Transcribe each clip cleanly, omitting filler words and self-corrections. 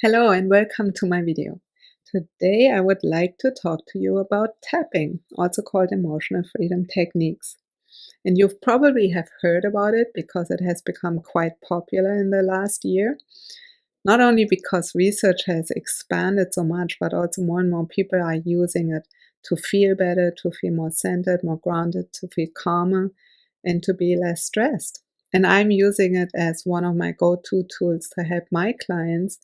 Hello and welcome to my video. Today I would like to talk to you about tapping, also called emotional freedom techniques. And you've probably have heard about it because it has become quite popular in the last year. Not only because research has expanded so much, but also more and more people are using it to feel better, to feel more centered, more grounded, to feel calmer, and to be less stressed. And I'm using it as one of my go-to tools to help my clients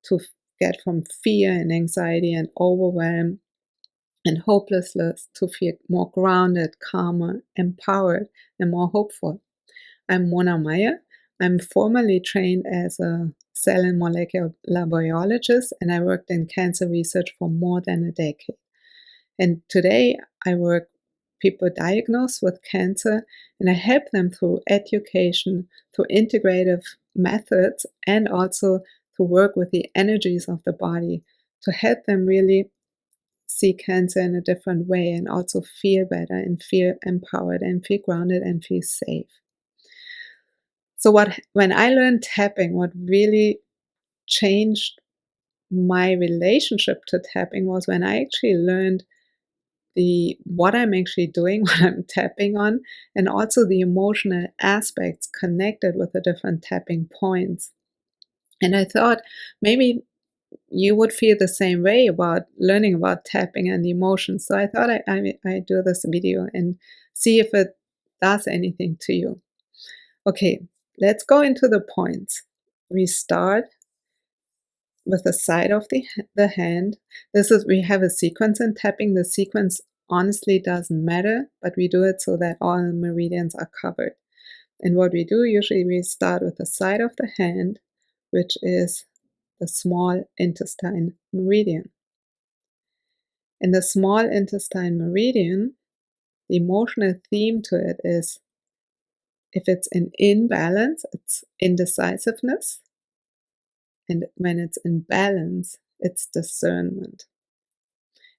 to get from fear and anxiety and overwhelm and hopelessness to feel more grounded, calmer, empowered, and more hopeful. I'm Mona Meyer. I'm formally trained as a cell and molecular biologist, and I worked in cancer research for more than a decade. And today I work people diagnosed with cancer, and I help them through education, through integrative methods, and also to work with the energies of the body to help them really see cancer in a different way and also feel better and feel empowered and feel grounded and feel safe. So when I learned tapping, what really changed my relationship to tapping was when I actually learned what I'm actually doing when I'm tapping on, and also the emotional aspects connected with the different tapping points. And I thought maybe you would feel the same way about learning about tapping and the emotions. So I thought I do this video and see if it does anything to you. Okay, let's go into the points. We start with the side of the hand. We have a sequence in tapping. The sequence honestly doesn't matter, but we do it so that all the meridians are covered. And what we do, usually we start with the side of the hand, which is the small intestine meridian. In the small intestine meridian, the emotional theme to it is, if it's in imbalance, it's indecisiveness. And when it's in balance, it's discernment.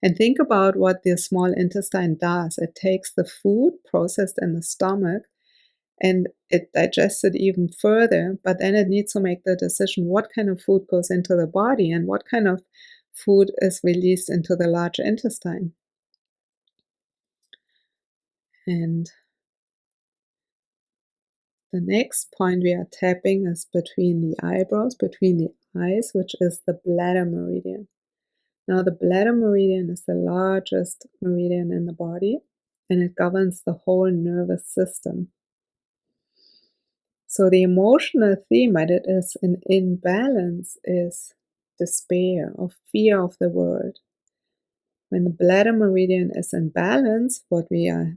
And think about what the small intestine does. It takes the food processed in the stomach and it digests it even further, but then it needs to make the decision what kind of food goes into the body and what kind of food is released into the large intestine. And the next point we are tapping is between the eyebrows, between the eyes, which is the bladder meridian. Now, the bladder meridian is the largest meridian in the body, and it governs the whole nervous system. So the emotional theme that it is in imbalance is despair or fear of the world. When the bladder meridian is in balance, what we are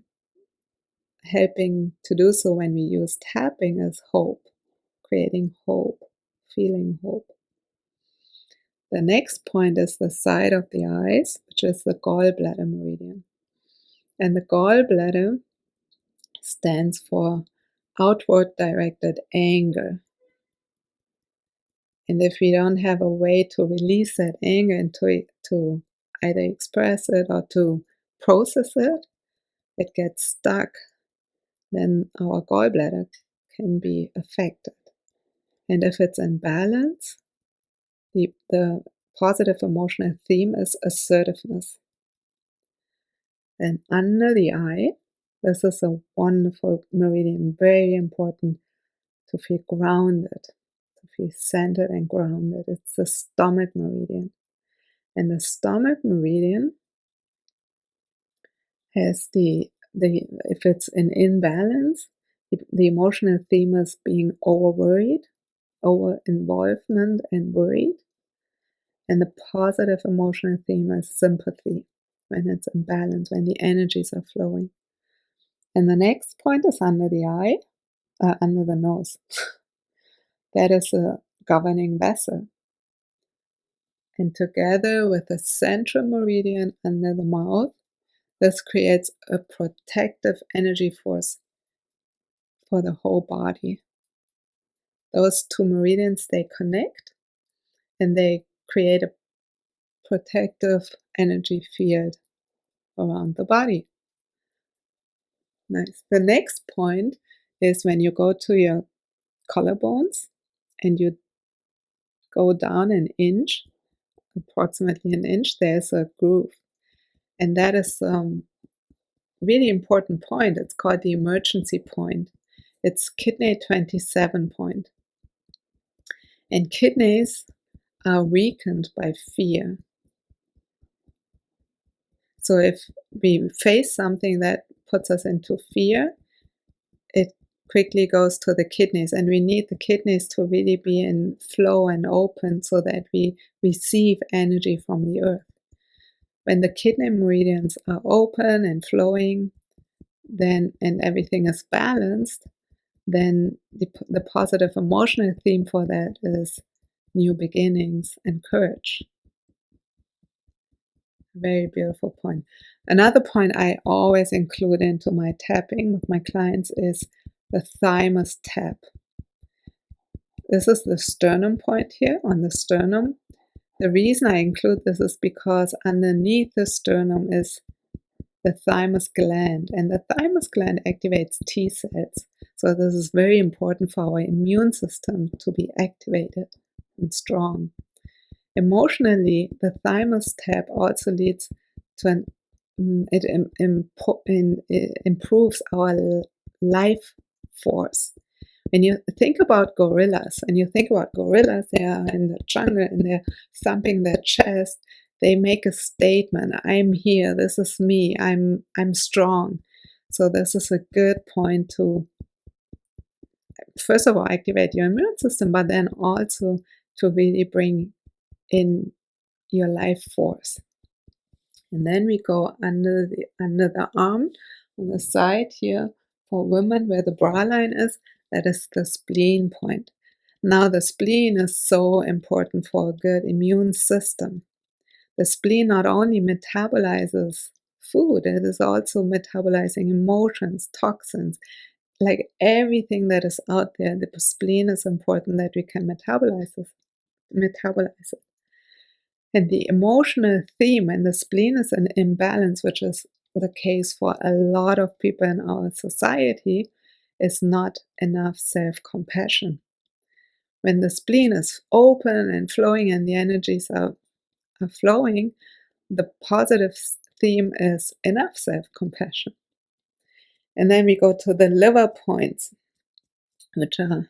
helping to do so when we use tapping is hope, creating hope, feeling hope. The next point is the side of the eyes, which is the gallbladder meridian. And the gallbladder stands for outward directed anger. And if we don't have a way to release that anger and to either express it or to process it, it gets stuck, then our gallbladder can be affected. And if it's in balance, the positive emotional theme is assertiveness. And under the eye, this is a wonderful meridian, very important to feel grounded, to feel centered and grounded. It's the stomach meridian. And the stomach meridian has if it's in imbalance, the emotional theme is being over-worried, over-involvement and worried. And the positive emotional theme is sympathy, when it's in balance, when the energies are flowing. And the next point is under the eye, under the nose. That is a governing vessel. And together with the central meridian under the mouth, this creates a protective energy force for the whole body. Those two meridians, they connect and they create a protective energy field around the body. Nice. The next point is when you go to your collarbones and you go down an inch, approximately an inch, there's a groove. And that is really important point. It's called the emergency point. It's kidney 27 point. And kidneys are weakened by fear. So if we face something that puts us into fear, it quickly goes to the kidneys, and we need the kidneys to really be in flow and open so that we receive energy from the earth. When the kidney meridians are open and flowing, then and everything is balanced, then the positive emotional theme for that is new beginnings and courage. Very beautiful point. Another point I always include into my tapping with my clients is the thymus tap. This is the sternum point here on the sternum. The reason I include this is because underneath the sternum is the thymus gland, and the thymus gland activates T cells. So this is very important for our immune system to be activated and strong. Emotionally, the thymus tap also leads to it improves our life force. When you think about gorillas, they are in the jungle and they're thumping their chest. They make a statement. I'm here. This is me. I'm strong. So this is a good point to, first of all, activate your immune system, but then also to really bring in your life force. And then we go under the arm on the side here for women where the bra line is. That is the spleen point. Now the spleen is so important for a good immune system. The spleen not only metabolizes food, it is also metabolizing emotions, toxins, like everything that is out there. The spleen is important that we can metabolize it. And the emotional theme, and the spleen is an imbalance, which is the case for a lot of people in our society, is not enough self-compassion. When the spleen is open and flowing and the energies are flowing, the positive theme is enough self-compassion. And then we go to the liver points, which are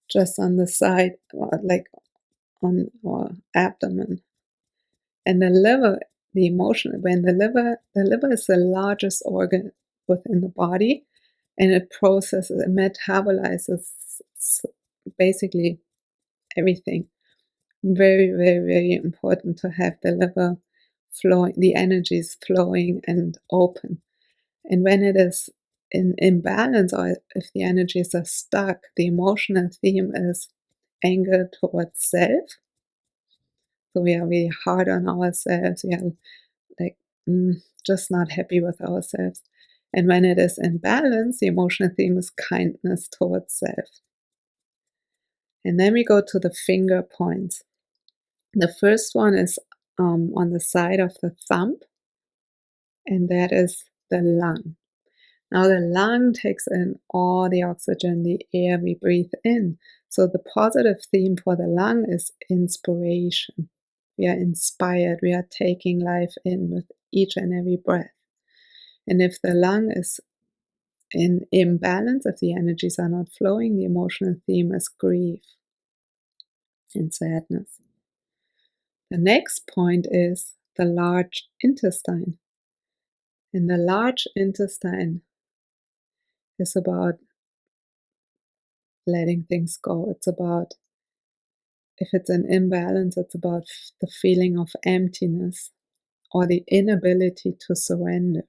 just on the side, like on our abdomen. And the liver, the emotion, when the liver is the largest organ within the body, and it processes, it metabolizes basically everything. Very, very, very important to have the liver flowing, the energies flowing and open. And when it is in imbalance, or if the energies are stuck, the emotional theme is anger towards self. So we are really hard on ourselves. We are like just not happy with ourselves. And when it is in balance, the emotional theme is kindness towards self. And then we go to the finger points. The first one is on the side of the thumb, and that is the lung. Now the lung takes in all the oxygen, the air we breathe in. So the positive theme for the lung is inspiration. We are inspired. We are taking life in with each and every breath. And if the lung is in imbalance, if the energies are not flowing, the emotional theme is grief and sadness. The next point is the large intestine. And the large intestine is about letting things go. It's about, if it's an imbalance, it's about the feeling of emptiness or the inability to surrender.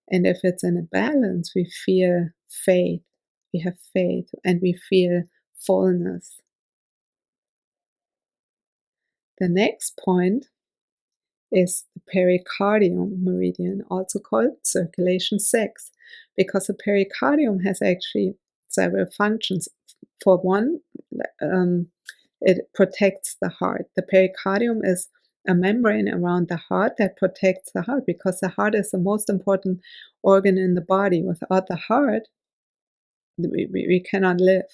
And if it's in a balance, we feel faith, we have faith, and we feel fullness. The next point is the pericardium meridian, also called circulation 6, because the pericardium has actually several functions. For one, it protects the heart. The pericardium is a membrane around the heart that protects the heart, because the heart is the most important organ in the body. Without the heart, we cannot live.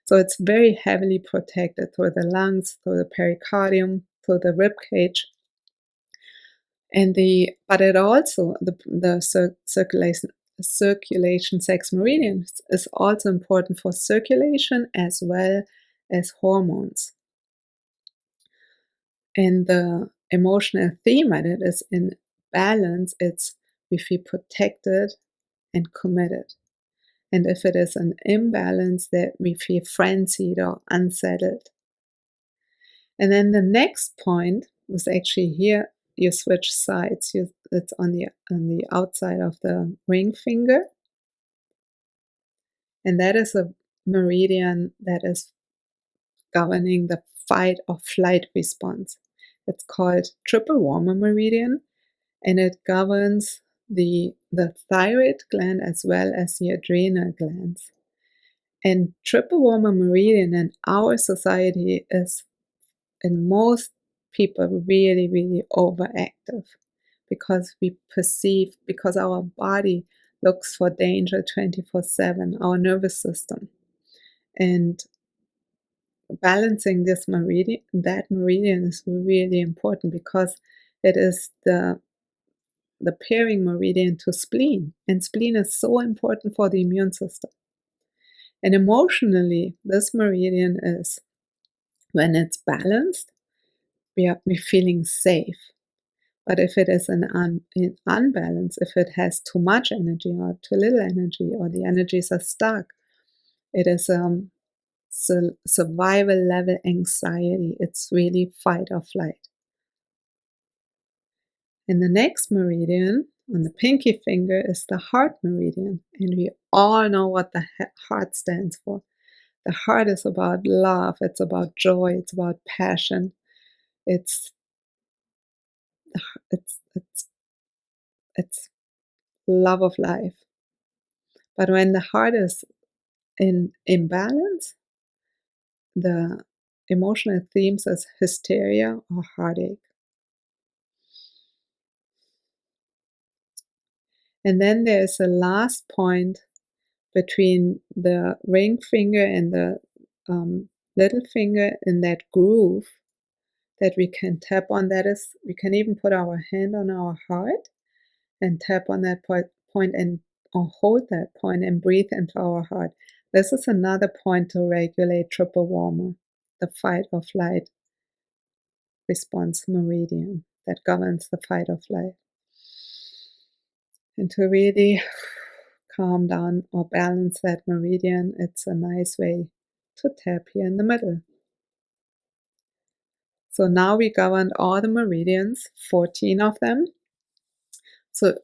So it's very heavily protected through the lungs, through the pericardium, through the rib cage. But it also, the circulation sex meridian is also important for circulation as well as hormones. And the emotional theme at it is in balance, it's we feel protected and committed. And if it is an imbalance, that we feel frenzied or unsettled. And then the next point was actually here, you switch sides. It's on the outside of the ring finger. And that is a meridian that is governing the fight or flight response. It's called triple warmer meridian, and it governs the thyroid gland as well as the adrenal glands. And triple warmer meridian in our society is, in most people, really, really overactive because our body looks for danger 24/7, our nervous system. And balancing that meridian is really important because it is the pairing meridian to spleen. And spleen is so important for the immune system. And emotionally, this meridian is, when it's balanced, we're feeling safe. But if it is in unbalance, if it has too much energy or too little energy, or the energies are stuck, it is survival level anxiety. It's really fight or flight. And the next meridian on the pinky finger is the heart meridian. And we all know what the heart stands for. The heart is about love, it's about joy, it's about passion. It's it's it's it's love of life. But when the heart is in imbalance, the emotional themes is hysteria or heartache. And then there's a last point between the ring finger and the little finger in that groove that we can tap on. That is, we can even put our hand on our heart and tap on that point and or hold that point and breathe into our heart. This is another point to regulate triple warmer, the fight or flight response meridian that governs the fight or flight. And to really calm down or balance that meridian, it's a nice way to tap here in the middle. So now we governed all the meridians, 14 of them. So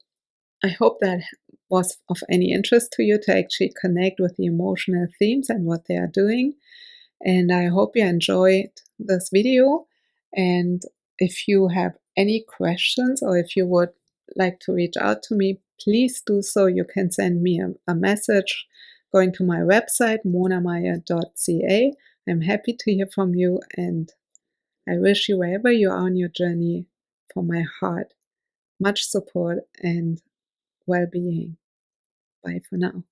I hope that was of any interest to you to actually connect with the emotional themes and what they are doing. And I hope you enjoyed this video. And if you have any questions or if you would like to reach out to me, please do so. You can send me a message going to my website, monamaya.ca. I'm happy to hear from you, and I wish you, wherever you are on your journey, from my heart, much support and well-being. Bye for now.